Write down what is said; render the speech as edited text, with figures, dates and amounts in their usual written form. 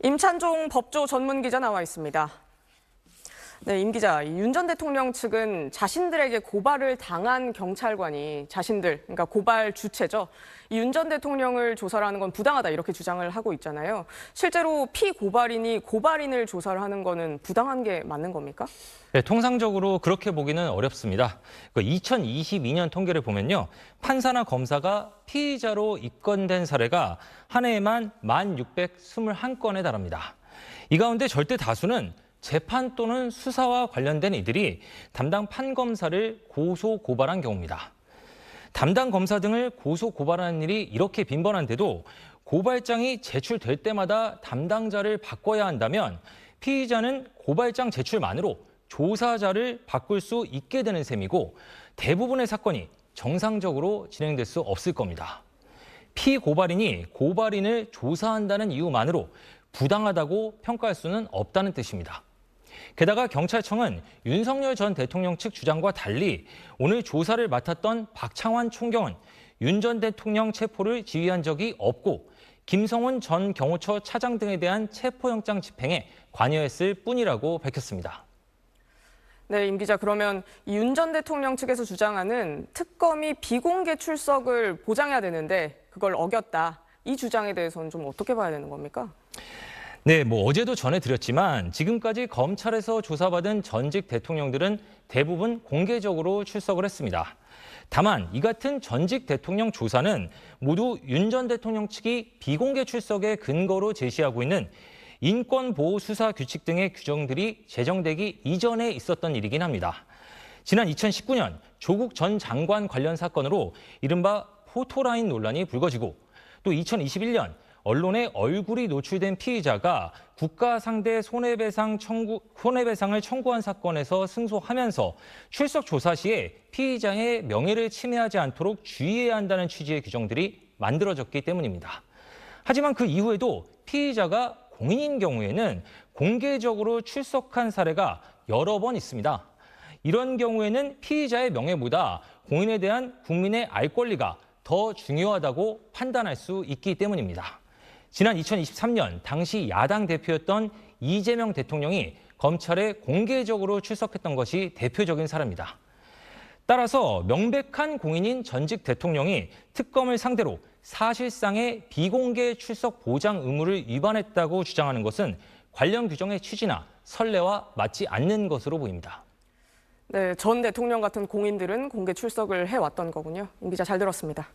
임찬종 법조 전문 기자 나와 있습니다. 네, 임 기자, 윤 전 대통령 측은 자신들에게 고발을 당한 경찰관이 그러니까 고발 주체죠. 윤 전 대통령을 조사를 하는 건 부당하다 이렇게 주장을 하고 있잖아요. 실제로 피고발인이 고발인을 조사를 하는 거는 부당한 게 맞는 겁니까? 네, 통상적으로 그렇게 보기는 어렵습니다. 2022년 통계를 보면요. 판사나 검사가 피의자로 입건된 사례가 한 해에만 1,621건에 달합니다. 이 가운데 절대 다수는 재판 또는 수사와 관련된 이들이 담당 판검사를 고소, 고발한 경우입니다. 담당 검사 등을 고소, 고발하는 일이 이렇게 빈번한데도 고발장이 제출될 때마다 담당자를 바꿔야 한다면 피의자는 고발장 제출만으로 조사자를 바꿀 수 있게 되는 셈이고 대부분의 사건이 정상적으로 진행될 수 없을 겁니다. 피고발인이 고발인을 조사한다는 이유만으로 부당하다고 평가할 수는 없다는 뜻입니다. 게다가 경찰청은 윤석열 전 대통령 측 주장과 달리 오늘 조사를 맡았던 박창환 총경은 윤 전 대통령 체포를 지휘한 적이 없고 김성훈 전 경호처 차장 등에 대한 체포영장 집행에 관여했을 뿐이라고 밝혔습니다. 네, 임 기자, 그러면 윤 전 대통령 측에서 주장하는 특검이 비공개 출석을 보장해야 되는데 그걸 어겼다. 이 주장에 대해서는 좀 어떻게 봐야 되는 겁니까? 네, 어제도 전해드렸지만 지금까지 검찰에서 조사받은 전직 대통령들은 대부분 공개적으로 출석을 했습니다. 다만 이 같은 전직 대통령 조사는 모두 윤 전 대통령 측이 비공개 출석의 근거로 제시하고 있는 인권보호수사 규칙 등의 규정들이 제정되기 이전에 있었던 일이긴 합니다. 지난 2019년 조국 전 장관 관련 사건으로 이른바 포토라인 논란이 불거지고 또 2021년 언론에 얼굴이 노출된 피의자가 국가 상대 손해배상을 청구한 사건에서 승소하면서 출석 조사 시에 피의자의 명예를 침해하지 않도록 주의해야 한다는 취지의 규정들이 만들어졌기 때문입니다. 하지만 그 이후에도 피의자가 공인인 경우에는 공개적으로 출석한 사례가 여러 번 있습니다. 이런 경우에는 피의자의 명예보다 공인에 대한 국민의 알 권리가 더 중요하다고 판단할 수 있기 때문입니다. 지난 2023년 당시 야당 대표였던 이재명 대통령이 검찰에 공개적으로 출석했던 것이 대표적인 사례입니다. 따라서 명백한 공인인 전직 대통령이 특검을 상대로 사실상의 비공개 출석 보장 의무를 위반했다고 주장하는 것은 관련 규정의 취지나 선례와 맞지 않는 것으로 보입니다. 네, 전 대통령 같은 공인들은 공개 출석을 해왔던 거군요. 임 기자, 잘 들었습니다.